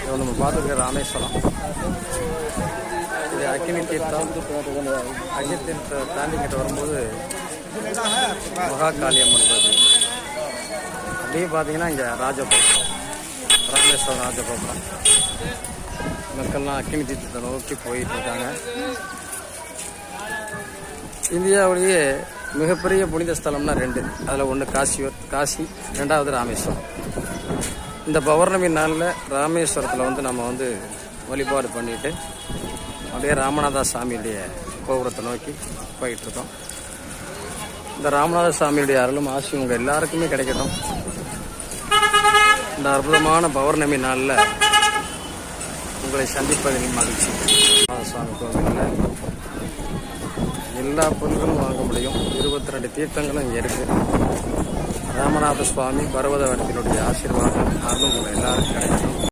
இது நம்ம பார்த்துருக்க ராமேஸ்வரம். இது அக்கினி தீர்த்தம். அக்கினி தீர்த்தத்தை தாண்டிக்கிட்டு வரும்போது மகாகாளி அம்மன் கோவில். அப்படியே பார்த்தீங்கன்னா இங்கே ராஜகோபுரம், ராமேஸ்வரம் ராஜகோபுரம். மக்கள்லாம் அக்கினி தீர்த்தத்தை நோக்கி போயிட்டு இருக்காங்க. இந்தியாவிலேயே மிகப்பெரிய புனித ஸ்தலம்னா 2. அதில் ஒன்று காசி, 2வது ராமேஸ்வரம். இந்த பௌர்ணமி நாளில் ராமேஸ்வரத்தில் நம்ம வழிபாடு பண்ணிட்டு அப்படியே ராமநாத சாமியுடைய கோபுரத்தை நோக்கி போயிட்டுருக்கோம். இந்த ராமநாத சாமியுடைய அருளும் ஆசி உங்கள் எல்லாருக்குமே கிடைக்கட்டும். இந்த அற்புதமான பௌர்ணமி நாளில் உங்களை சந்திப்பதில் மகிழ்ச்சி. ராமநாத சுவாமி கோவிலில் எல்லா பொருட்களும் வாங்க முடியும். 22 தீர்த்தங்களும் இங்கே இருக்குது. ராமநாத சுவாமி பர்வதவனத்தினுடைய ஆசீர்வாதம் அருளும் உங்கள் எல்லாருக்கும் கிடைக்கும்.